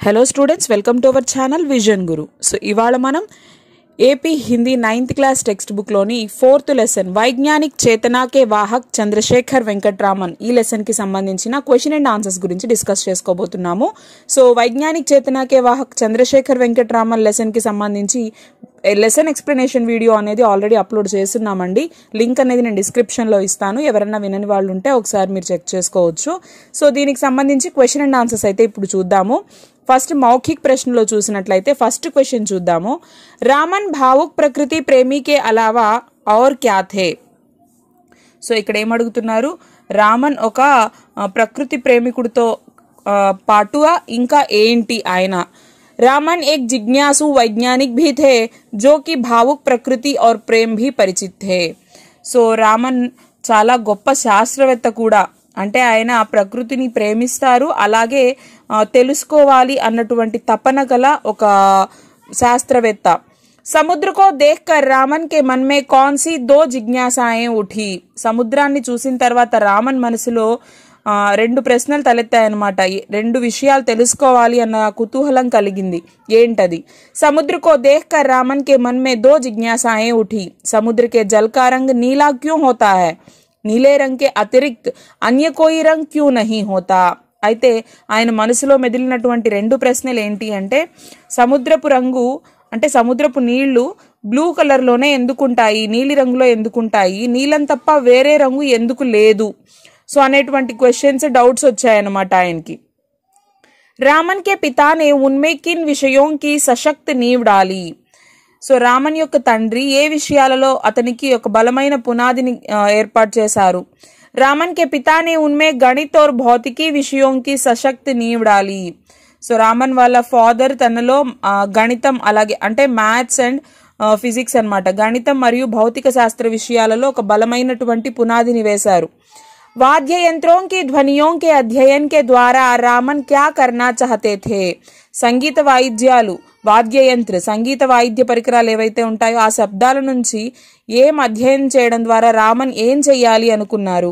Hello students, welcome to our channel Vision Guru. So ఇవాళ మనం AP Hindi 9th class text బుక్లోని 4th lesson వైజ్ఞానిక్ చేతనాకే వాహక్ చంద్రశేఖర్ వెంకట్రామన్ ఈ లెసన్కి సంబంధించిన క్వశ్చన్ అండ్ ఆన్సర్స్ గురించి డిస్కస్ చేసుకోబోతున్నాము. సో వైజ్ఞానిక్ చేతనాకే వాహక్ చంద్రశేఖర్ వెంకట్రామన్ లెసన్కి సంబంధించి లెసన్ ఎక్స్ప్లెనేషన్ వీడియో అనేది ఆల్రెడీ అప్లోడ్ చేస్తున్నామండి. లింక్ అనేది నేను డిస్క్రిప్షన్లో ఇస్తాను. ఎవరన్నా వినని వాళ్ళు ఉంటే ఒకసారి మీరు చెక్ చేసుకోవచ్చు. సో దీనికి సంబంధించి క్వశ్చన్ అండ్ ఆన్సర్స్ అయితే ఇప్పుడు చూద్దాము. ఫస్ట్ మౌఖిక్ ప్రశ్నలో చూసినట్లయితే ఫస్ట్ క్వశ్చన్ చూద్దాము. రామన్ భావుక్ ప్రకృతి ప్రేమికే అలావా ఔర్ క్యా థే? సో ఇక్కడ ఏమడుగుతున్నారు, రామన్ ఒక ప్రకృతి ప్రేమికుడితో పాటుగా ఇంకా ఏంటి ఆయన? रामन एक जिज्ञासु वैज्ञानिक भी थे जो कि भावुक प्रकृति और प्रेम भी परिचित थे. సో రామన్ చాలా గొప్ప శాస్త్రవేత్త కూడా, అంటే ఆయన ప్రకృతిని ప్రేమిస్తారు, అలాగే తెలుసుకోవాలి అన్నటువంటి తపన గల ఒక శాస్త్రవేత్త. సముద్ర కో దేఖ్కర్ రామన్ కే మన్ మే కౌన్ సి దో జిజ్ఞాసాయే ఉఠి? సముద్రాన్ని చూసిన తర్వాత రామన్ మనసులో రెండు ప్రశ్నలు తలెత్తాయన్నమాట. రెండు విషయాలు తెలుసుకోవాలి అన్న కుతూహలం కలిగింది. ఏంటది? సముద్ర కో దేఖ్కర్ రామన్ కే మన్ మే దో జిజ్ఞాసాయే ఉఠి. సముద్ర కే జల్ కా రంగ్ नीला क्यों होता है? नीले रंग के अतिरिक्त अन्य कोई रंग क्यों नहीं होता? అయితే ఆయన మనసులో మెదిలినటువంటి రెండు ప్రశ్నలు ఏంటి అంటే, సముద్రపు రంగు అంటే సముద్రపు నీళ్లు బ్లూ కలర్లోనే ఎందుకుంటాయి, నీలి రంగులో ఎందుకుంటాయి, నీలం తప్ప వేరే రంగు ఎందుకు లేదు? సో అనేటువంటి క్వశ్చన్స్, డౌట్స్ వచ్చాయన్నమాట ఆయనకి. రామన్ కే పితానే ఉన్మే కిన్ విషయోం కి సశక్త్ నీవ్ డాలి? సో రామన్ యొక్క తండ్రి ఏ విషయాలలో అతనికి ఒక బలమైన పునాదిని ఏర్పాటు చేశారు? రామన్ కే పితానే ఉన్మే గణిత్ और భౌతికీ విషయోం కి సశక్త్ నీవ్ డాలి? సో రామన్ వాళ్ళ ఫాదర్ తనలో గణితం, అలాగే అంటే మ్యాథ్స్ అండ్ ఫిజిక్స్ అన్నమాట, గణితం మరియు భౌతిక శాస్త్ర విషయాలలో ఒక బలమైనటువంటి పునాదిని వేశారు. वाद्य यंत्रों की ध्वनियों के अध्ययन के द्वारा रामन क्या करना चाहते थे? సంగీత వాయిద్యాలు, వాద్యయంత్ర సంగీత వాయిద్య పరికరాలు ఏవైతే ఉంటాయో ఆ శబ్దాల నుంచి ఏం అధ్యయనం చేయడం ద్వారా రామన్ ఏం చెయ్యాలి అనుకున్నారు?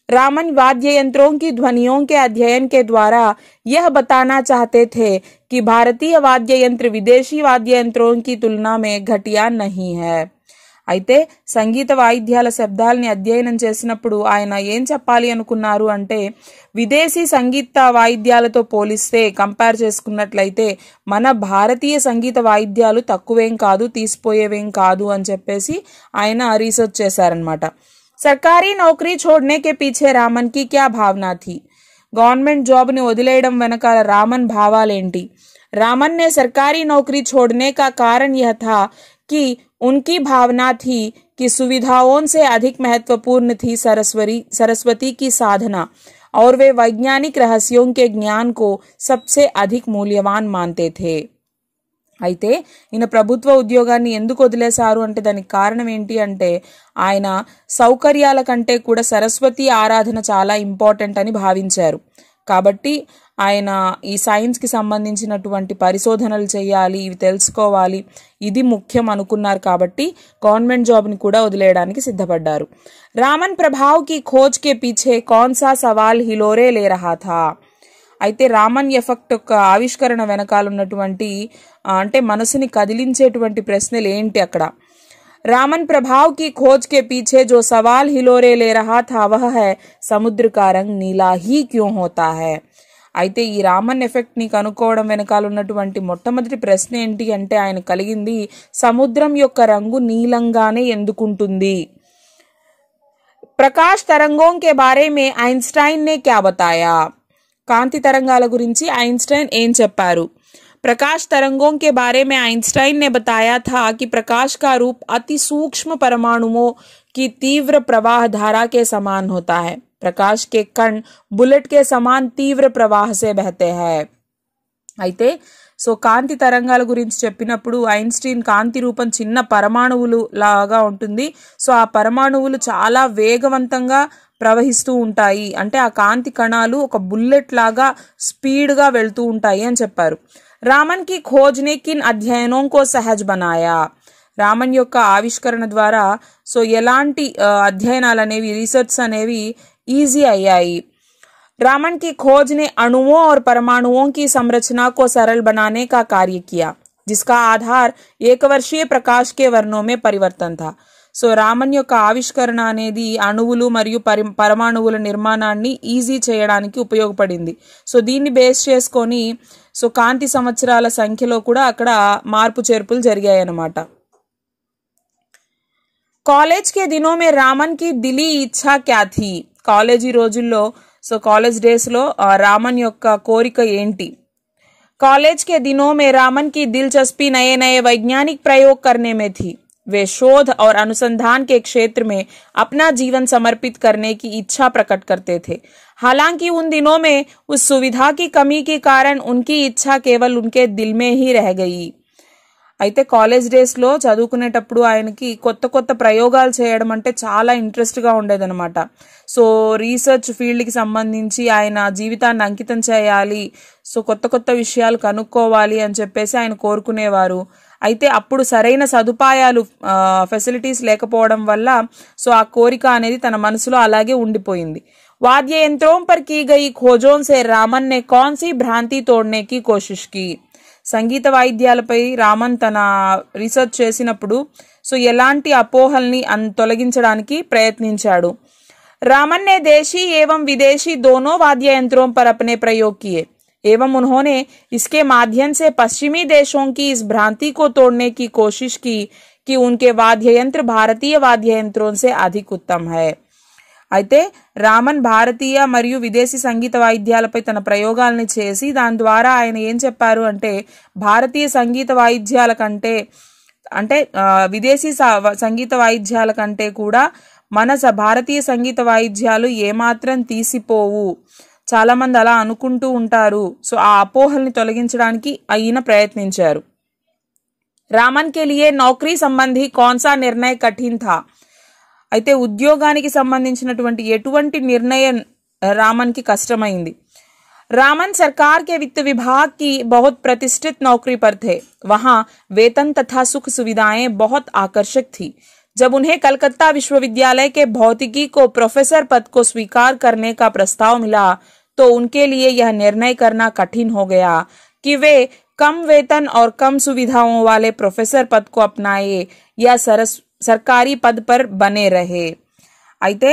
रामन वाद्य यंत्रों की ध्वनियों के अध्ययन के द्वारा यह बताना चाहते थे कि भारतीय वाद्य यंत्र विदेशी वाद्य यंत्रों की तुलना में घटिया नहीं है. అయితే సంగీత వాయిద్యాల శబ్దాలని అధ్యయనం చేసినప్పుడు ఆయన ఏం చెప్పాలి అనుకున్నారు అంటే, విదేశీ సంగీత వాయిద్యాలతో పోలిస్తే కంపేర్ చేసుకున్నట్లయితే మన భారతీయ సంగీత వాయిద్యాలు తక్కువేం కాదు, తీసిపోయేవేం కాదు అని చెప్పేసి ఆయన రీసెర్చ్ చేశారనమాట. సర్కారీ నౌకరీ छोड़ने के पीछे रामन की क्या भावना थी? గవర్నమెంట్ జాబ్ని వదిలేయడం వెనకాల రామన్ భావాలేంటి? रामन ने सरकारी नौकरी छोड़ने का कारण यह था कि उनकी भावना थी कि सुविधाओं से अधिक महत्वपूर्ण थी सरस्वती की साधना और वे वैज्ञानिक रहस्यों के ज्ञान को सबसे अधिक मूल्यवान मानते थे. అయితే ఈయన ప్రభుత్వ ఉద్యోగాన్ని ఎందుకు వదిలేశారు అంటే దానికి కారణం ఏంటి అంటే, ఆయన సౌకర్యాల కంటే కూడా సరస్వతి ఆరాధన చాలా ఇంపార్టెంట్ అని భావించారు. కాబట్టి ఆయన ఈ సైన్స్కి సంబంధించినటువంటి పరిశోధనలు చేయాలి, ఇవి తెలుసుకోవాలి, ఇది ముఖ్యం అనుకున్నారు. కాబట్టి గవర్నమెంట్ జాబ్ని కూడా వదిలేయడానికి సిద్ధపడ్డారు. రామన్ ప్రభావ్ కి ఖోజ్ కే పీछे कौन सा सवाल हिलोरे ले रहा था? అయితే రామన్ ఎఫెక్ట్ యొక్క ఆవిష్కరణ వెనకాల ఉన్నటువంటి అంటే మనసుని కదిలించేటువంటి ప్రశ్నలు ఏంటి అక్కడ? रामन प्रभाव की खोज के पीछे जो सवाल हिलोरे ले रहा था वह है समुद्र का रंग नीला ही क्यों होता है? అయితే ఈ రామన్ ఎఫెక్ట్ ని కనుక్కోవడం వెనకాల ఉన్నటువంటి మొట్టమొదటి ప్రశ్న ఏంటి అంటే ఆయన కలిగింది, సముద్రం యొక్క రంగు నీలంగానే ఎందుకుంటుంది? ప్రకాశ్ తరంగోं के बारे में आइंस्टाइन ने क्या बताया? కాంతి తరంగాల గురించి ఐన్స్టైన్ ఏం చెప్పారు? प्रकाश तरंगों के बारे में आइंस्टाइन ने बताया था कि प्रकाश का रूप अति सूक्ष्म परमाणुओं की तीव्र प्रवाह धारा के समान होता है. प्रकाश के कण बुलेट के समान तीव्र प्रवाह से बहते हैं. అయితే సో కాంతి తరంగాల గురించి చెప్పినప్పుడు ఐన్స్టీన్ కాంతి రూపం చిన్న పరమాణువులు లాగా ఉంటుంది. సో ఆ పరమాణువులు చాలా వేగవంతంగా ప్రవహిస్తూ ఉంటాయి, అంటే ఆ కాంతి కణాలు ఒక బుల్లెట్ లాగా స్పీడ్గా వెళ్తూ ఉంటాయి అని చెప్పారు. రామన్ కి ఖోజ్ నే కిన్ అధ్యయనోం కో సహజ్ బనాయా? రామన్ యొక్క ఆవిష్కరణ ద్వారా సో ఎలాంటి అధ్యయనాలు అనేవి, రీసెర్చ్ అనేవి ఈజీ అయ్యాయి? रामन की खोज ने अणुओं और परमाणुओं की संरचना को सरल बनाने का कार्य किया, जिसका आधार एकवर्षीय प्रकाश के वर्णों में परिवर्तन था. సో రామన్ యొక్క ఆవిష్కరణ అనేది అణువులు మరియు పరమాణువుల నిర్మాణాన్ని ఈజీ చేయడానికి ఉపయోగపడింది. సో దీన్ని బేస్ చేసుకొని సో కాంతి సంవత్సరాల సంఖ్యలో కూడా అక్కడ మార్పు చేర్పులు జరిగాయి అన్నమాట. కాలేజ్ కే దినో మే రామన్ కి దిలీ ఇచ్ఛా క్యా థీ. కాలేజీ రోజుల్లో సో కాలేజ్ డేస్ లో రామన్ యొక్క కోరిక ఏంటి? कॉलेज के दिनों में रामन की दिलचस्पी नए नए वैज्ञानिक प्रयोग करने में थी. वे शोध और अनुसंधान के क्षेत्र में अपना जीवन समर्पित करने की इच्छा प्रकट करते थे. हालांकि उन दिनों में उस सुविधा की कमी के कारण उनकी इच्छा केवल उनके दिल में ही रह गई. అయితే కాలేజ్ డేస్లో చదువుకునేటప్పుడు ఆయనకి కొత్త కొత్త ప్రయోగాలు చేయడం అంటే చాలా ఇంట్రెస్ట్గా ఉండేదన్నమాట. సో రీసెర్చ్ ఫీల్డ్కి సంబంధించి ఆయన జీవితాన్ని అంకితం చేయాలి, సో కొత్త కొత్త విషయాలు కనుక్కోవాలి అని చెప్పేసి ఆయన కోరుకునేవారు. అయితే అప్పుడు సరైన సదుపాయాలు ఫెసిలిటీస్ లేకపోవడం వల్ల సో ఆ కోరిక అనేది తన మనసులో అలాగే ఉండిపోయింది. वाद्य यंत्रों पर की गई खोजों से रामन ने कौन सी भ्रांति तोड़ने की कोशिश की. సంగీత వాయిద్యాలపై రామన్ తన రీసెర్చ్ చేసినప్పుడు సో ఎలాంటి అపోహల్ని తొలగించడానికి ప్రయత్నించాడు. रामन ने देशी एवं विदेशी दोनों वाद्य यंत्रों पर अपने प्रयोग किए एवं उन्होंने इसके माध्यम से पश्चिमी देशों की इस भ्रांति को तोड़ने की कोशिश की कि उनके वाद्य यंत्र भारतीय वाद्य यंत्रों से अधिक उत्तम है. అయితే రామన్ భారతీయ మరియు విదేశీ సంగీత వాయిద్యాలపై తన ప్రయోగాలను చేసి దాని ద్వారా ఆయన ఏం చెప్పారు అంటే భారతీయ సంగీత వాయిద్యాల కంటే అంటే విదేశీ సంగీత వాయిద్యాల కంటే కూడా మన భారతీయ సంగీత వాయిద్యాలు ఏమాత్రం తీసిపోవు. చాలా మంది అలా అనుకుంటూ ఉంటారు. సో ఆ అపోహల్ని తొలగించడానికి ఆయన ప్రయత్నించారు. రామన్ కే లియే నౌకరీ సంబంధి కౌన్ సా నిర్ణయ కఠిన్ థా. అయితే ఉద్యోగానికి సంబంధించినటువంటి ఎటువంటి నిర్ణయం రామన్ కి కష్టమైంది. रामन सरकार के वित्त विभाग की बहुत प्रतिष्ठित नौकरी पर थे. वहां वेतन तथा सुख सुविधाएं बहुत आकर्षक थी. जब उन्हें कलकत्ता विश्वविद्यालय के भौतिकी को प्रोफेसर पद को स्वीकार करने का प्रस्ताव मिला तो उनके लिए यह निर्णय करना कठिन हो गया कि वे कम वेतन और कम सुविधाओं वाले प्रोफेसर पद को अपनाए या सरकारी पद पर बने रहे. అయితే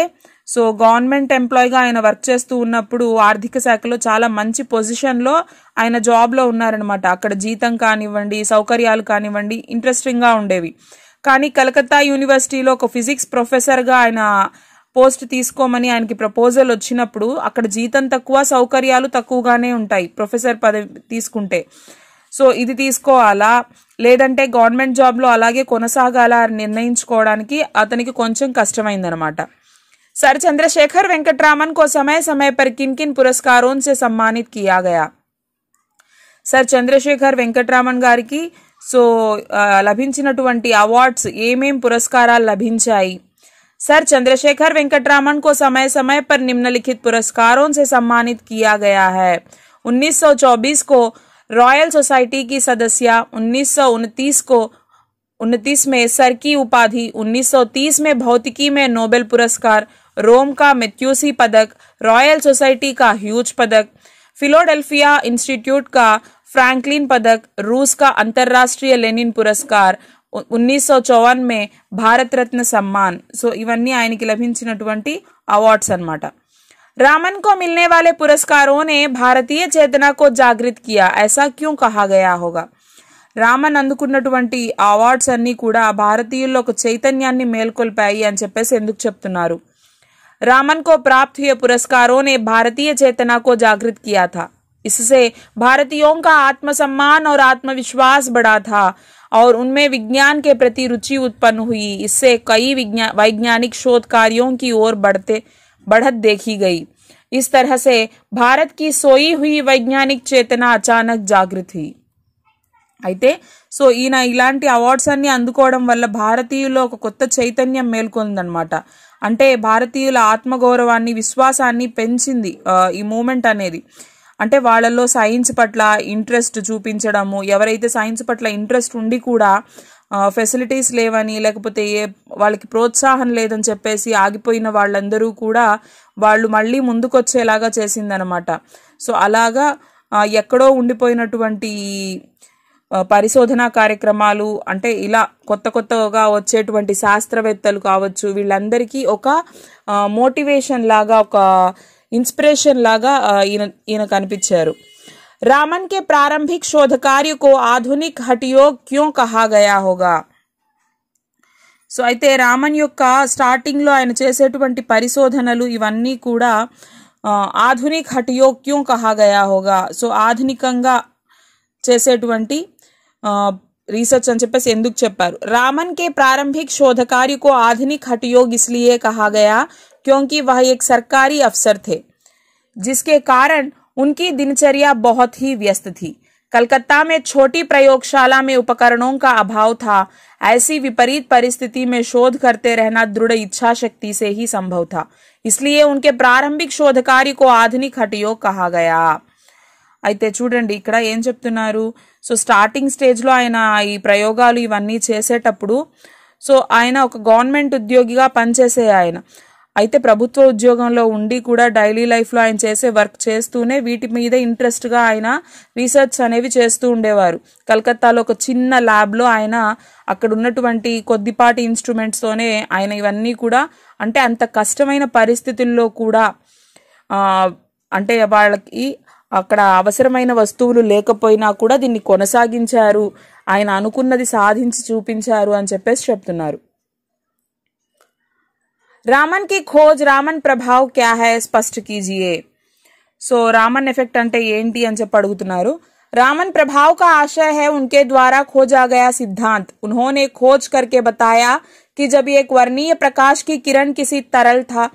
సో గవర్నమెంట్ ఎంప్లాయీగా ఆయన వర్క్ చేస్తూ ఉన్నప్పుడు ఆర్థిక శాఖలో చాలా మంచి పొజిషన్లో ఆయన జాబ్లో ఉన్నారనమాట. అక్కడ జీతం కానివ్వండి, సౌకర్యాలు కానివ్వండి ఇంట్రెస్టింగ్గా ఉండేవి. కానీ కలకత్తా యూనివర్సిటీలో ఒక ఫిజిక్స్ ప్రొఫెసర్గా ఆయన పోస్ట్ తీసుకోమని ఆయనకి ప్రపోజల్ వచ్చినప్పుడు అక్కడ జీతం తక్కువ, సౌకర్యాలు తక్కువగానే ఉంటాయి ప్రొఫెసర్ పదవి తీసుకుంటే. సో ఇది తీసుకోవాలా లేదంటే గవర్నమెంట్ జాబ్లో అలాగే కొనసాగాలా నిర్ణయించుకోవడానికి అతనికి కొంచెం కష్టమైందనమాట. सर चंद्रशेखर वेंकटरामन को समय समय पर किन किन पुरस्कारों से सम्मानित किया गया. सर चंद्रशेखर वेंकटरामन గారికి సో లభించినటువంటి అవార్డ్స్ ఏమేం పురస్కారాలు లభించాయి. सर चंद्रशेखर वेंकटरामन को समय समय पर निम्नलिखित पुरस्कारों से सम्मानित किया गया है. 1924 को रॉयल सोसाइटी की सदस्य, 1929 में सर की उपाधि, 1930 में भौतिकी में नोबेल पुरस्कार, रोम का मैथ्यूसी पदक, रॉयल सोसाइटी का ह्यूज पदक, फिलाडेल्फिया इंस्टीट्यूट का फ्रैंकलिन पदक, रूस का अंतर्राष्ट्रीय लेनिन पुरस्कार, 1954 में भारत रत्न सम्मान. సో ఇవన్నీ ఆయనకి లభించినటువంటి అవార్డ్స్ అన్నమాట. रामन को मिलने वाले पुरस्कारों ने भारतीय चेतना को जागृत किया. ऐसा क्यों कहा गया होगा. రామన్ అందుకున్నటువంటి అవార్డ్స్ అన్నీ కూడా భారతీయుల్లో ఒక చైతన్యాన్ని మేల్కొల్పాయి అని చెప్పేసి ఎందుకు చెప్తున్నారు. रामन को प्राप्त हुए पुरस्कारों ने भारतीय चेतना को जागृत किया था. इससे भारतीयों का आत्मसम्मान और आत्मविश्वास बढ़ा था और उनमें विज्ञान के प्रति रुचि उत्पन्न हुई. इससे कई वैज्ञानिक शोध कार्यों की ओर बढ़त देखी गई. इस तरह से भारत की सोई हुई वैज्ञानिक चेतना अचानक जागृत हुई. అయితే సో ఈయన ఇలాంటి అవార్డ్స్ అన్ని అందుకోవడం వల్ల భారతీయుల్లో ఒక కొత్త చైతన్యం మేల్కొందనమాట. అంటే భారతీయుల ఆత్మగౌరవాన్ని, విశ్వాసాన్ని పెంచింది ఈ మూమెంట్ అనేది. అంటే వాళ్ళల్లో సైన్స్ పట్ల ఇంట్రెస్ట్ చూపించడము, ఎవరైతే సైన్స్ పట్ల ఇంట్రెస్ట్ ఉండి కూడా ఫెసిలిటీస్ లేవని లేకపోతే వాళ్ళకి ప్రోత్సాహం లేదని చెప్పేసి ఆగిపోయిన వాళ్ళందరూ కూడా వాళ్ళు మళ్ళీ ముందుకొచ్చేలాగా చేసిందనమాట. సో అలాగా ఎక్కడో ఉండిపోయినటువంటి పరిశోధనా కార్యక్రమాలు అంటే ఇలా కొత్తగా వచ్చేటువంటి శాస్త్రవేత్తలు కావచ్చు, వీళ్ళందరికీ ఒక మోటివేషన్ లాగా, ఒక ఇన్స్పిరేషన్ లాగా ఈయన కనిపించారు. रामन के प्रारंभिक शोध कार्य को आधुनिक हठयोग क्यों कहा गया होगा? సో అయితే రామన్ యొక్క స్టార్టింగ్ లో ఆయన చేసేటువంటి పరిశోధనలు ఇవన్నీ కూడా ఆధునిక్ హఠయోగ్ క్యూ కహా గయా హోగా, సో ఆధునికంగా చేసేటువంటి రీసెర్చ్ అని చెప్పేసి ఎందుకు చెప్పారు. रामन के प्रारंभिक शोध कार्य को आधुनिक हठयोग इसलिए कहा गया क्योंकि वह एक सरकारी अफसर थे, जिसके कारण उनकी दिनचर्या बहुत ही व्यस्त थी. कलकत्ता में छोटी प्रयोगशाला में उपकरणों का अभाव था. ऐसी विपरीत परिस्थिति में शोध करते रहना दृढ़ इच्छा शक्ति से ही संभव था. इसलिए उनके प्रारंभिक शोध कार्य को आधुनिक हठयोग कहा गया. అయితే చూడండి ఇక్కడ ఏం చెప్తున్నారు. సో స్టార్టింగ్ స్టేజ్ లో ఆయన ఈ ప్రయోగాలు ఇవన్నీ చేసేటప్పుడు సో ఆయన ఒక గవర్నమెంట్ ఉద్యోగిగా పనిచేసే ఆయన అయితే ప్రభుత్వ ఉద్యోగంలో ఉండి కూడా డైలీ లైఫ్లో ఆయన చేసే వర్క్ చేస్తూనే వీటి మీద ఇంట్రెస్ట్గా ఆయన రీసెర్చ్ అనేవి చేస్తూ ఉండేవారు. కలకత్తాలో ఒక చిన్న ల్యాబ్లో ఆయన అక్కడ ఉన్నటువంటి కొద్దిపాటి ఇన్స్ట్రుమెంట్స్తోనే ఆయన ఇవన్నీ కూడా అంటే అంత కష్టమైన పరిస్థితుల్లో కూడా అంటే వాళ్ళకి అక్కడ అవసరమైన వస్తువులు లేకపోయినా కూడా దీన్ని కొనసాగించారు, ఆయన అనుకున్నది సాధించి చూపించారు అని చెప్పేసి చెప్తున్నారు. रामन की खोज रामन प्रभाव क्या है स्पष्ट कीजिए. सो रामन इफेक्ट अंटे ఏంటి అని చెప్పి అడుగుతున్నారు. रामन प्रभाव का आशय है उनके द्वारा खोजा गया सिद्धांत. उन्होंने खोज करके बताया कि जब एक वर्णीय प्रकाश की किरण किसी तरल था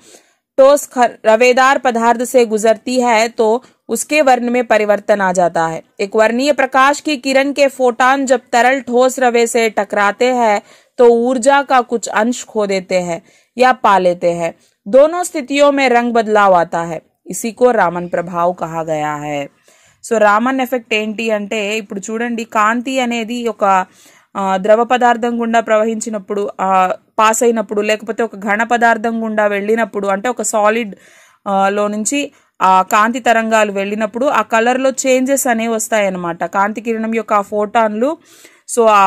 ठोस रवेदार पदार्थ से गुजरती है तो उसके वर्ण में परिवर्तन आ जाता है. एक वर्णीय प्रकाश की किरण के फोटॉन जब तरल ठोस रवे से टकराते हैं तो ऊर्जा का कुछ अंश खो देते हैं या पा लेते हैं. दोनों स्थितियों में रंग बदलाव आता है. इसी को रामन प्रभाव कहा गया है. సో రామన్ ఎఫెక్ట్ ఏంటి అంటే ఇప్పుడు చూడండి, కాంతి అనేది ఒక ద్రవ పదార్థం గుండా ప్రవహించినప్పుడు పాస్ అయినప్పుడు లేకపోతే ఒక ఘన పదార్థం గుండా వెళ్ళినప్పుడు అంటే ఒక సాలిడ్ లో నుంచి ఆ కాంతి తరంగాలు వెళ్ళినప్పుడు ఆ కలర్ లో చేంజెస్ అనేవి వస్తాయి అన్నమాట. కాంతి కిరణం యొక్క ఆ ఫోటాన్లు సో ఆ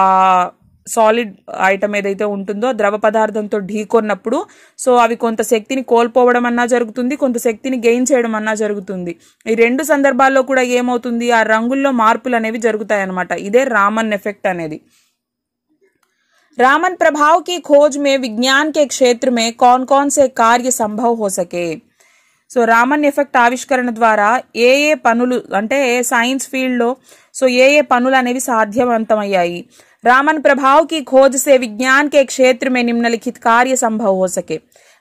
సాలిడ్ ఐటమ్ ఏదైతే ఉంటుందో ద్రవ పదార్థంతో ఢీకొన్నప్పుడు సో అవి కొంత శక్తిని కోల్పోవడం అన్నా జరుగుతుంది, కొంత శక్తిని గెయిన్ చేయడం అన్నా జరుగుతుంది. ఈ రెండు సందర్భాల్లో కూడా ఏమవుతుంది, ఆ రంగుల్లో మార్పులు అనేవి జరుగుతాయి అన్నమాట. ఇదే రామన్ ఎఫెక్ట్ అనేది. रामन प्रभाव की खोज में विज्ञान के क्षेत्र में कौन कौन से कार्य संभव हो सके. సో రామన్ ఎఫెక్ట్ ఆవిష్కరణ ద్వారా ఏ పనులు అంటే సైన్స్ ఫీల్డ్ లో సో ఏ పనులు అనేవి సాధ్యవంతమయ్యాయి. रामन प्रभाव की खोज से विज्ञान के क्षेत्र में निम्नलिखित कार्य संभव हो सके.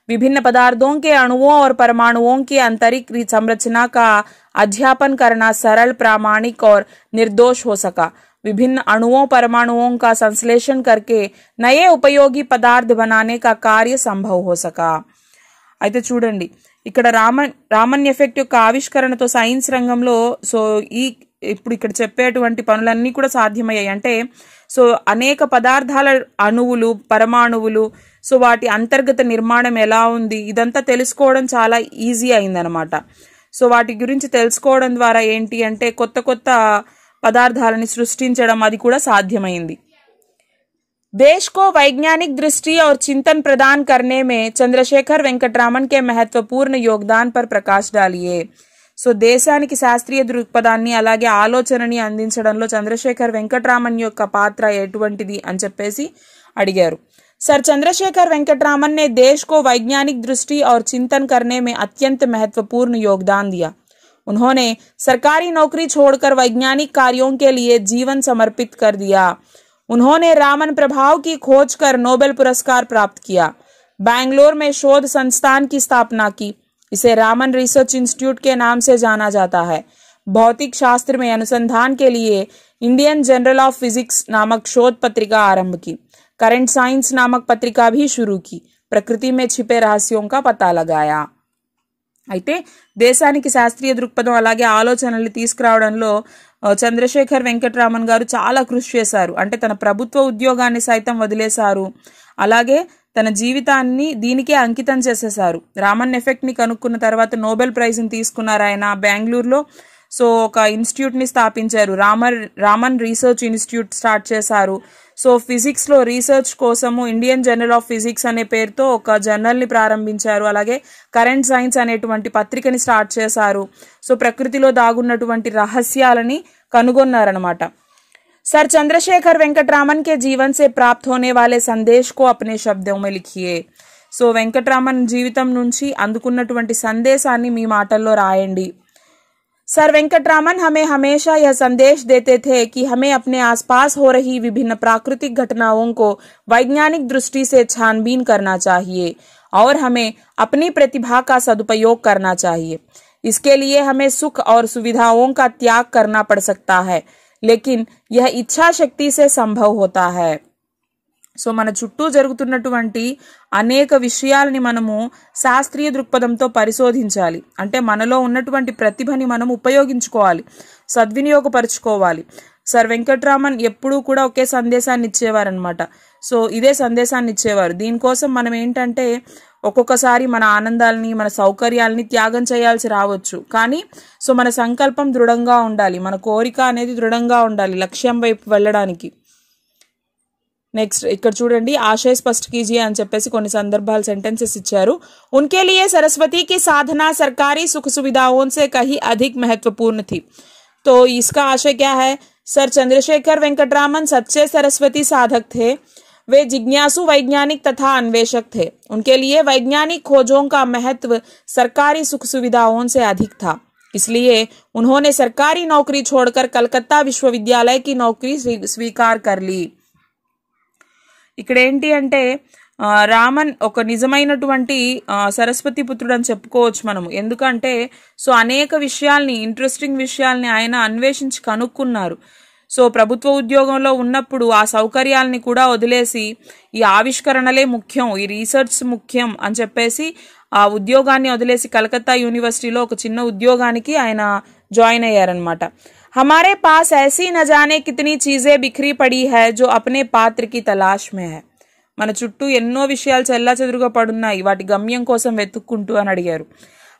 विभिन्न पदार्थों के अणुओं और परमाणुओं की आंतरिक संरचना का अध्यापन करना सरल, प्रामाणिक और निर्दोष हो सका. विभिन्न अणुओं परमाणुओं का संश्लेषण करके नए उपयोगी पदार्थ बनाने का कार्य संभव हो सका. అయితే చూడండి ఇక్కడ రామన్ ఎఫెక్ట్ యొక్క ఆవిష్కరణతో సైన్స్ రంగంలో సో ఇప్పుడు ఇక్కడ చెప్పేటువంటి పనులన్నీ కూడా సాధ్యమయ్యాయి. అంటే సో అనేక పదార్థాల అణువులు, పరమాణువులు సో వాటి అంతర్గత నిర్మాణం ఎలా ఉంది ఇదంతా తెలుసుకోవడం చాలా ఈజీ అయిందనమాట. సో వాటి గురించి తెలుసుకోవడం ద్వారా ఏంటి అంటే కొత్త కొత్త పదార్థాలని సృష్టించడం అది కూడా సాధ్యమైంది. देश को वैज्ञानिक दृष्टि और चिंतन प्रदान करने में चंद्रशेखर वेंकटरामन के महत्वपूर्ण योगदान पर प्रकाश डालिए. సో దేశానికి శాస్త్రీయ దృక్పథాన్ని అలాగే ఆలోచనని అందించడంలో చంద్రశేఖర్ వెంకటరామన్ యొక్క పాత్ర ఎటువంటిది అని చెప్పేసి అడిగారు. सर चंद्रशेखर वेंकटरामन ने देश को वैज्ञानिक दृष्टि और चिंतन करने में अत्यंत महत्वपूर्ण योगदान दिया. उन्होंने सरकारी नौकरी छोड़कर वैज्ञानिक कार्यों के लिए जीवन समर्पित कर दिया. उन्होंने रामन प्रभाव की खोज कर नोबेल पुरस्कार प्राप्त किया. बैंगलोर में शोध संस्थान की स्थापना की. इसे रामन रिसर्च इंस्टीट्यूट के नाम से जाना जाता है. भौतिक शास्त्र में अनुसंधान के लिए इंडियन जर्नल ऑफ फिजिक्स नामक शोध पत्रिका आरंभ की. करंट साइंस नामक पत्रिका भी शुरू की. प्रकृति में छिपे रहस्यों का पता लगाया. అయితే దేశానికి శాస్త్రీయ దృక్పథం అలాగే ఆలోచనలు తీసుకురావడంలో చంద్రశేఖర్ వెంకటరామన్ గారు చాలా కృషి చేశారు. అంటే తన ప్రభుత్వ ఉద్యోగాన్ని సైతం వదిలేశారు. అలాగే తన జీవితాన్ని దీనికే అంకితం చేసేశారు. రామన్ ఎఫెక్ట్ ని కనుక్కున్న తర్వాత నోబెల్ ప్రైజ్ ని తీసుకున్నారు ఆయన బెంగళూరులో. సో ఒక ఇన్స్టిట్యూట్ ని స్థాపించారు, రామన్ రీసెర్చ్ ఇన్స్టిట్యూట్ స్టార్ట్ చేశారు. సో ఫిజిక్స్ లో రీసెర్చ్ కోసము ఇండియన్ జర్నల్ ఆఫ్ ఫిజిక్స్ అనే పేరుతో ఒక జర్నల్ ని ప్రారంభించారు. అలాగే కరెంట్ సైన్స్ అనేటువంటి పత్రికని స్టార్ట్ చేశారు. సో ప్రకృతిలో దాగున్నటువంటి రహస్యాలని కనుగొన్నారనమాట. सर चंद्रशेखर वेंकटरामन के जीवन से प्राप्त होने वाले संदेश को अपने शब्दों में लिखिए. సో వెంకటరామన్ జీవితం నుంచి అందుకున్నటువంటి సందేశాన్ని మీ మాటల్లో రాయండి. सर वेंकटरामन हमें हमेशा यह संदेश देते थे कि हमें अपने आसपास हो रही विभिन्न प्राकृतिक घटनाओं को वैज्ञानिक दृष्टि से छानबीन करना चाहिए और हमें अपनी प्रतिभा का सदुपयोग करना चाहिए. इसके लिए हमें सुख और सुविधाओं का त्याग करना पड़ सकता है, लेकिन यह इच्छा शक्ति से संभव होता है. సో మన చుట్టూ జరుగుతున్నటువంటి అనేక విషయాలని మనము శాస్త్రీయ దృక్పథంతో పరిశోధించాలి. అంటే మనలో ఉన్నటువంటి ప్రతిభని మనం ఉపయోగించుకోవాలి, సద్వినియోగపరచుకోవాలి. సర్ వెంకటరామన్ ఎప్పుడూ కూడా ఒకే సందేశాన్ని ఇచ్చేవారనమాట. సో ఇదే సందేశాన్ని ఇచ్చేవారు. దీనికోసం మనం ఏంటంటే ఒక్కొక్కసారి మన ఆనందాలని మన సౌకర్యాలని త్యాగం చేయాల్సి రావచ్చు. కానీ సో మన సంకల్పం దృఢంగా ఉండాలి, మన కోరిక అనేది దృఢంగా ఉండాలి లక్ష్యం వైపు వెళ్ళడానికి. నెక్స్ట్ ఇక్కడ చూడండి, ఆశయ స్పష్ట కీజియే అని చెప్పేసి కొన్ని సందర్భాలు సెంటెన్సెస్ ఇచ్చారు. उनके लिए सरस्वती की साधना सरकारी सुख सुविधाओं से कहीं अधिक महत्वपूर्ण थी. तो इसका आशय क्या है? सर चंद्रशेखर वेंकटरामन सच्चे सरस्वती साधक थे. वे जिज्ञासु वैज्ञानिक तथा अन्वेषक थे. उनके लिए वैज्ञानिक खोजों का महत्व सरकारी सुख सुविधाओं से अधिक था. इसलिए उन्होंने सरकारी नौकरी छोड़कर कलकत्ता विश्वविद्यालय की नौकरी स्वीकार कर ली. ఇక్కడ ఏంటి అంటే రామన్ ఒక నిజమైనటువంటి సరస్వతి పుత్రుడు అని చెప్పుకోవచ్చు మనము. ఎందుకంటే సో అనేక విషయాల్ని, ఇంట్రెస్టింగ్ విషయాల్ని ఆయన అన్వేషించి కనుక్కున్నారు. సో ప్రభుత్వ ఉద్యోగంలో ఉన్నప్పుడు ఆ సౌకర్యాలని కూడా వదిలేసి ఈ ఆవిష్కరణలే ముఖ్యం, ఈ రీసెర్చ్ ముఖ్యం అని చెప్పేసి ఆ ఉద్యోగాన్ని వదిలేసి కలకత్తా యూనివర్సిటీలో ఒక చిన్న ఉద్యోగానికి ఆయన జాయిన్ అయ్యారనమాట. हमारे पास ऐसी न जाने कितनी चीजें बिखरी पड़ी है जो अपने पात्र की तलाश में है. మన చుట్టూ ఎన్నో విషయాలు చెల్లాచెదురుగా పడున్నాయి, వాటి గమ్యం కోసం వెతుక్కుంటూ అని అడిగారు.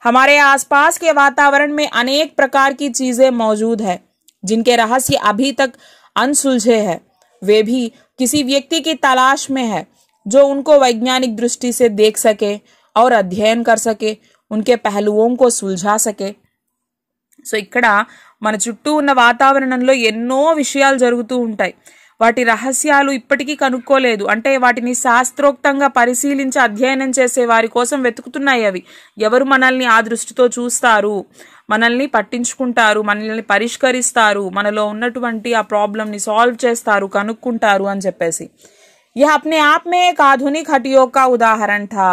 हमारे आसपास के वातावरण में अनेक प्रकार की चीजें मौजूद है जिनके रहस्य अभी तक अनसुलझे हैं. वे भी किसी व्यक्ति की तलाश में है जो उनको वैज्ञानिक दृष्टि से देख सके और अध्ययन कर सके, उनके पहलुओं को सुलझा सके. సో ఇక్కడ మన చుట్టూ ఉన్న వాతావరణంలో ఎన్నో విషయాలు జరుగుతూ ఉంటాయి, వాటి రహస్యాలు ఇప్పటికీ కనుక్కోలేదు. అంటే వాటిని శాస్త్రోక్తంగా పరిశీలించి అధ్యయనం చేసే వారి కోసం వెతుకుతున్నాయి అవి. ఎవరు మనల్ని ఆ దృష్టితో చూస్తారు, మనల్ని పట్టించుకుంటారు, మనల్ని పరిష్కరిస్తారు, మనలో ఉన్నటువంటి ఆ ప్రాబ్లంని సాల్వ్ చేస్తారు, కనుక్కుంటారు అని చెప్పేసి. యహ్ అప్నే ఆప్ మే ఏక్ ఆధునిక్ హఠయోగ్ కా ఉదాహరణ థా.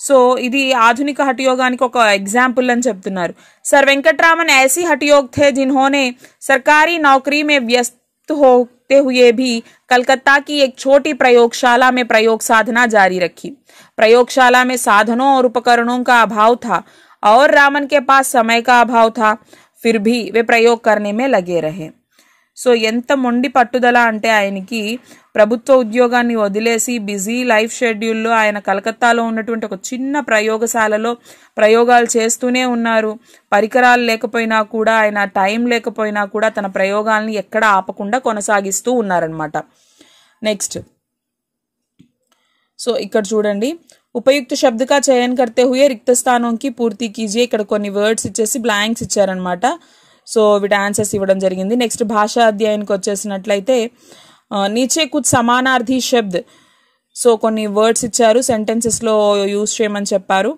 సో ఇది ఆధునిక హఠయోగానికి ఒక एग्जाम्पल అని చెప్తున్నారు. सर वेंकटरामन ऐसी हठयोग थे जिन्होंने सरकारी नौकरी में व्यस्त होते हुए भी कलकत्ता की एक छोटी प्रयोगशाला में प्रयोग साधना जारी रखी. प्रयोगशाला में साधनों और उपकरणों का अभाव था और रामन के पास समय का अभाव था, फिर भी वे प्रयोग करने में लगे रहे. సో ఎంత మొండి పట్టుదల అంటే ఆయనకి ప్రభుత్వ ఉద్యోగాన్ని వదిలేసి బిజీ లైఫ్ షెడ్యూల్లో ఆయన కలకత్తాలో ఉన్నటువంటి ఒక చిన్న ప్రయోగశాలలో ప్రయోగాలు చేస్తూనే ఉన్నారు. పరికరాలు లేకపోయినా కూడా, ఆయన టైం లేకపోయినా కూడా తన ప్రయోగాల్ని ఎక్కడ ఆపకుండా కొనసాగిస్తూ ఉన్నారనమాట. నెక్స్ట్ సో ఇక్కడ చూడండి, ఉపయుక్త శబ్ద కా చయన్ కర్తే హుయే రిక్త స్థానోం కి పూర్తి కీజియే. ఇక్కడ కొన్ని వర్డ్స్ ఇచ్చేసి బ్లాంక్స్ ఇచ్చారనమాట. సో వీటి ఆన్సర్స్ ఇవ్వడం జరిగింది. నెక్స్ట్ భాషా అధ్యాయానికి వచ్చేసినట్లయితే నీచే కుచ్ సమానార్థి శబ్ద్. సో కొన్ని వర్డ్స్ ఇచ్చారు, సెంటెన్సెస్లో యూజ్ చేయమని చెప్పారు.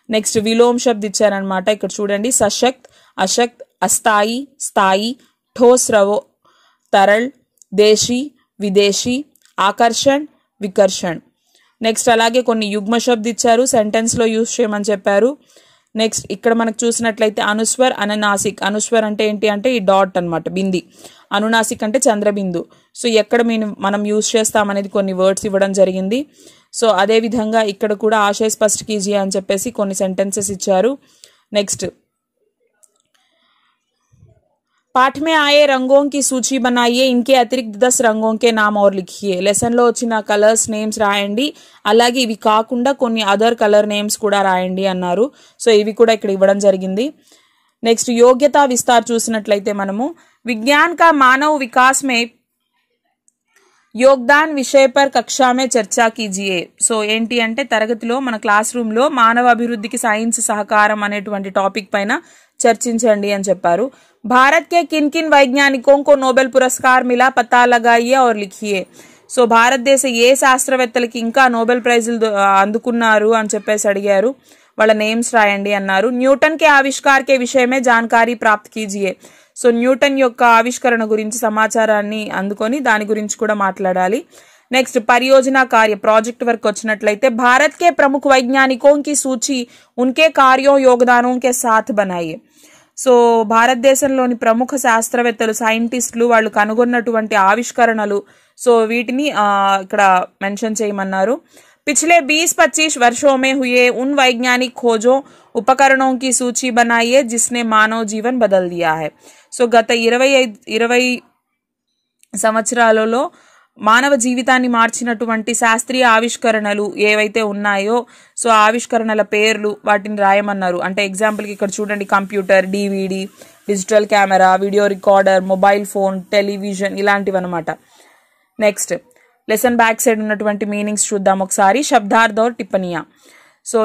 నెక్స్ట్ విలోమ్ శబ్ద్ ఇచ్చారనమాట. ఇక్కడ చూడండి, సశక్త్, అశక్త్, అస్థాయి, స్థాయి, ठोस रवो, तरल, देशी, विदेशी, ఆకర్షణ్, వికర్షణ్. నెక్స్ట్ అలాగే కొన్ని యుగ్మ శబ్ద్ ఇచ్చారు, సెంటెన్స్లో యూజ్ చేయమని చెప్పారు. నెక్స్ట్ ఇక్కడ మనకు చూసినట్లయితే అనుస్వర్, అననాసిక్. అనుస్వర్ అంటే ఏంటి అంటే ఈ డాట్ అనమాట, బింది. అనునాసిక్ అంటే చంద్రబిందు. సో ఎక్కడ మనం యూజ్ చేస్తామనేది కొన్ని వర్డ్స్ ఇవ్వడం జరిగింది. సో అదేవిధంగా ఇక్కడ కూడా ఆశయ స్పష్ట కీజియే అని చెప్పేసి కొన్ని సెంటెన్సెస్ ఇచ్చారు. నెక్స్ట్ पाठ में आए रंगों की सूची बनाइए, इनके अतिरिक्त 10 रंगों के नाम और लिखिए. లెసన్ లో వచ్చిన కలర్స్ నేమ్స్ రాయండి, అలాగే ఇవి కాకుండా కొన్ని అదర్ కలర్ నేమ్స్ కూడా రాయండి అన్నారు. సో ఇవి కూడా ఇక్కడ ఇవ్వడం జరిగింది. నెక్స్ట్ యోగ్యతా విస్తార్ చూసినట్లయితే మనము విజ్ఞాన్ కా మానవ వికాస్ మే యోగదాన్ విషయ పర్ కక్షా మే చర్చా కీజియే. సో ఏంటి అంటే తరగతిలో మన క్లాస్ రూమ్ లో మానవ అభివృద్ధికి సైన్స్ సహకారం అనేటువంటి టాపిక్ పైన చర్చించండి అని చెప్పారు. భారత్ కే కిన్ కిన్ వైజ్ఞానికోं को నోబెల్ పురస్కార్ మిలా పతా लगाइए और लिखिए. సో భారతదేశ ఏ శాస్త్రవేత్తలకి ఇంకా నోబెల్ ప్రైజులు అందుకున్నారు అని చెప్పేసి అడిగారు. వాళ్ళ నేమ్స్ రాయండి అన్నారు. న్యూటన్ కే ఆవిష్కార్ కే విషయమే జాన్కారీ ప్రాప్త్ కీజియే. సో న్యూటన్ యొక్క ఆవిష్కరణ గురించి సమాచారాన్ని అందుకొని దాని గురించి కూడా మాట్లాడాలి. నెక్స్ట్ పరియోజన కార్య ప్రాజెక్ట్ వర్క్ వచ్చినట్లయితే భారత్ కే ప్రముఖ వైజ్ఞానికోं की सूची उनके कार्यों योगदानों के साथ बनाइए. సో భారతదేశంలోని ప్రముఖ శాస్త్రవేత్తలు సైంటిస్టులు వాళ్ళు కనుగొన్నటువంటి ఆవిష్కరణలు సో వీటిని ఇక్కడ మెన్షన్ చేయమన్నారు. पिछले 20-25 वर्षों में हुए उन वैज्ञानिक खोजों उपकरणों की सूची बनाइए जिसने मानव जीवन बदल दिया है. సో గత 20 సంవత్సరాలలో మానవ జీవితాన్ని మార్చినటువంటి శాస్త్రీయ ఆవిష్కరణలు ఏవైతే ఉన్నాయో సో ఆవిష్కరణల పేర్లు వాటిని రాయమన్నారు. అంటే ఎగ్జాంపుల్కి ఇక్కడ చూడండి, computer, DVD, digital camera, video recorder, mobile phone, television ఇలాంటివి అనమాట. నెక్స్ట్ లెసన్ బ్యాక్ సైడ్ ఉన్నటువంటి మీనింగ్స్ చూద్దాం ఒకసారి. శబ్దార్థ और टिप्पणियां. సో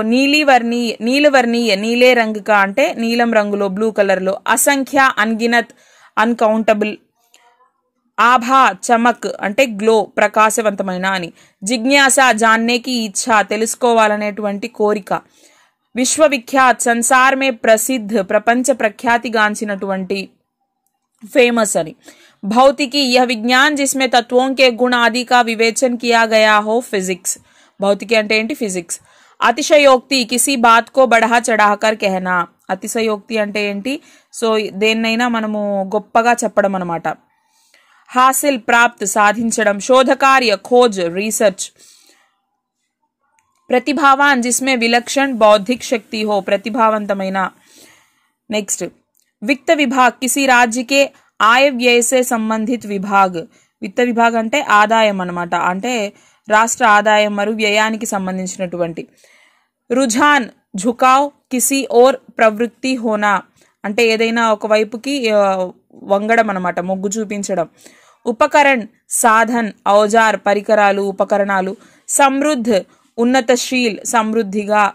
నీలవర్ణీయ నీలే రంగు కా అంటే నీలం రంగులో, బ్లూ కలర్ లో. అసంఖ్య అన్గినత్ అన్కౌంటబుల్. ఆభా చమక్ అంటే గ్లో ప్రకాశవంతమైన అని. జిజ్ఞాస జాన్నేకి ఇచ్ఛ తెలుసుకోవాలనేటువంటి కోరిక. విశ్వవిఖ్యాత్ సంసార్ మే ప్రసిద్ధ ప్రపంచ ప్రఖ్యాతిగాంచినటువంటి फेमस అని. भौतिकी यह विज्ञान जिसमें तत्वों के गुण आदि का विवेचन किया गया हो. फिजिक्स भौतिकी అంటే ఏంటి ఫిజిక్స్. అతిశయోక్తి किसी बात को बढ़ा चढ़ाकर कहना. అతిశయోక్తి అంటే ఏంటి, సో దేన్నైనా మనము గొప్పగా చెప్పడం అన్నమాట. హాసిల్ ప్రాప్త్ సాధించడం. శోధకార్య खोज రీసెర్చ్. प्रतिभावान जिसमें विलक्षण बौद्धिक शक्ति हो प्रतिभावंतమైన. నెక్స్ట్ वित्त विभाग किसी राज्य के आय व्यय से संबंधित विभाग. విత్త విభాగ్ అంటే ఆదాయం అన్నమాట, అంటే రాష్ట్ర ఆదాయం మరియు వ్యయానికి సంబంధించినటువంటి. రుజాన్ झुकाव किसी और प्रवृत्ति होना అంటే ఏదైనా ఒక వైపుకి వంగడం అన్నమాట, మొగ్గు చూపించడం. ఉపకరణ్ సాధన్ ఔజార్ పరికరాలు ఉపకరణాలు. సమృద్ధ ఉన్నతశీల్ సమృద్ధిగా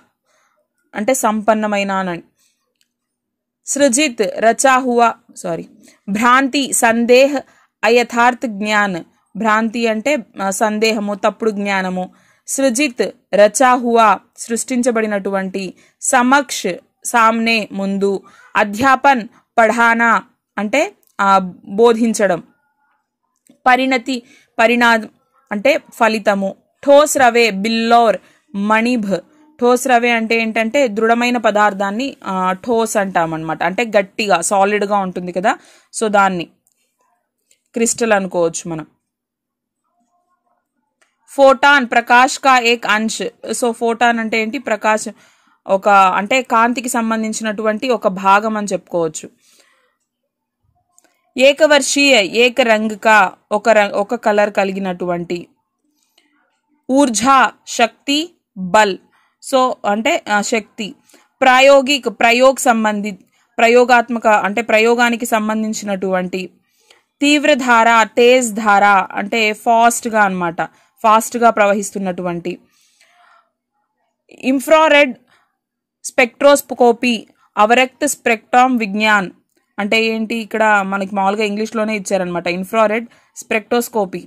అంటే సంపన్నమైన అని. సృజిత్ రచా హువా భ్రాంతి సందేహ అయథార్థ జ్ఞాన్. భ్రాంతి అంటే సందేహము, తప్పుడు జ్ఞానము. సృజిత్ రచా హువా సృష్టించబడినటువంటి. సమక్ష సామ్నే ముందు. అధ్యాపన్ పఢానా అంటే బోధించడం. పరిణతి పరిణామం అంటే ఫలితము. ఠోస్ రవే బిల్లోర్ మణిభ్. ఠోస్ రవే అంటే ఏంటంటే దృఢమైన పదార్థాన్ని ఠోస్ అంటాం అనమాట, అంటే గట్టిగా సాలిడ్గా ఉంటుంది కదా, సో దాన్ని క్రిస్టల్ అనుకోవచ్చు మనం. ఫోటాన్ ప్రకాష్ కా ఏక్ అంశ్. సో ఫోటాన్ అంటే ఏంటి, ప్రకాశం ఒక అంటే కాంతికి సంబంధించినటువంటి ఒక భాగం అని చెప్పుకోవచ్చు. ఏకవర్షీయ ఏక రంగ్ కా ఒక కలర్ కలిగినటువంటి. ఊర్జా శక్తి బల్, సో అంటే శక్తి. ప్రాయోగిక్ ప్రయోగ్ సంబంధిత్ ప్రయోగాత్మక అంటే ప్రయోగానికి సంబంధించినటువంటి. తీవ్రధార తేజ్ ధార అంటే ఫాస్ట్గా అనమాట, ఫాస్ట్గా ప్రవహిస్తున్నటువంటి. ఇన్ఫ్రారెడ్ స్పెక్ట్రోస్కోపీ అవరక్త్ స్పెక్ట్రమ్ విజ్ఞాన్ అంటే ఏంటి, ఇక్కడ మనకి మామూలుగా ఇంగ్లీష్లోనే ఇచ్చారనమాట. Infrared spectroscopy.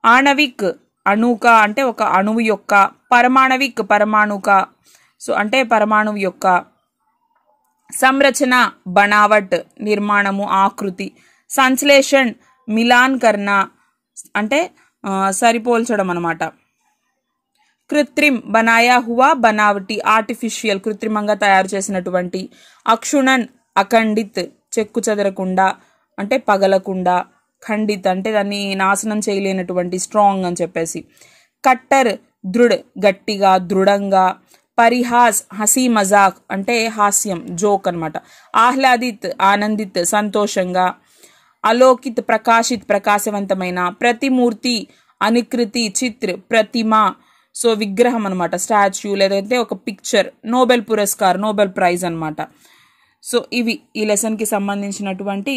ఆణవిక్ అణుక అంటే ఒక అణువు యొక్క. పరమాణవిక్ పరమాణుక సో అంటే పరమాణువు యొక్క. సంరచన బనావట్ నిర్మాణము ఆకృతి. సంశ్లేషణ్ మిలాన్ కర్ణ అంటే సరిపోల్చడం అనమాట. కృత్రిమ్ బనాయా హువా బనావటి ఆర్టిఫిషియల్ కృత్రిమంగా తయారు చేసినటువంటి. అక్షుణన్ అఖండిత్ చెక్కు చెదరకుండా అంటే పగలకుండా. ఖండిత్ అంటే దాన్ని నాశనం చేయలేనటువంటి, స్ట్రాంగ్ అని చెప్పేసి. కట్టర్ దృఢ్ గట్టిగా దృఢంగా. పరిహాస్ హసీ మజాక్ అంటే హాస్యం, జోక్ అనమాట. ఆహ్లాదిత్ ఆనందిత్ సంతోషంగా. అలోకిత్ ప్రకాశిత్ ప్రకాశవంతమైన. ప్రతిమూర్తి అనుకృతి, చిత్ర ప్రతిమ సో విగ్రహం అనమాట, స్టాచ్యూ లేదంటే ఒక పిక్చర్. నోబెల్ పురస్కార్ నోబెల్ ప్రైజ్ అనమాట. సో ఇవి ఈ లెసన్కి సంబంధించినటువంటి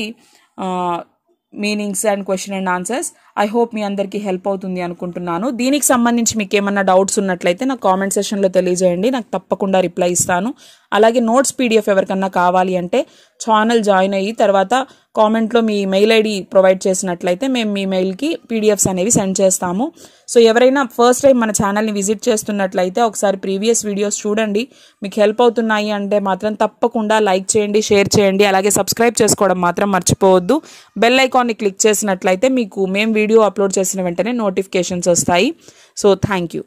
meanings and question and answers. I hope మీ అందరికీ హెల్ప్ అవుతుంది అనుకుంటున్నాను. దీనికి సంబంధించి మీకు ఏమన్నా డౌట్స్ ఉన్నట్లయితే నాకు కామెంట్ సెషన్లో తెలియజేయండి, నాకు తప్పకుండా రిప్లై ఇస్తాను. అలాగే నోట్స్ పీడిఎఫ్ ఎవరికన్నా కావాలి అంటే ఛానల్ జాయిన్ అయ్యి తర్వాత కామెంట్లో మీ మెయిల్ ఐడి ప్రొవైడ్ చేసినట్లయితే మేము మీ మెయిల్కి పీడిఎఫ్స్ అనేవి సెండ్ చేస్తాము. సో ఎవరైనా ఫస్ట్ టైం మన ఛానల్ని విజిట్ చేస్తున్నట్లయితే ఒకసారి ప్రీవియస్ వీడియోస్ చూడండి. మీకు హెల్ప్ అవుతున్నాయి అంటే మాత్రం తప్పకుండా లైక్ చేయండి, షేర్ చేయండి. అలాగే సబ్స్క్రైబ్ చేసుకోవడం మాత్రం మర్చిపోవద్దు. బెల్ ఐకాన్ని క్లిక్ చేసినట్లయితే మీకు మేము వీడియో అప్లోడ్ చేసిన వెంటనే నోటిఫికేషన్స్ వస్తాయి. So thank you.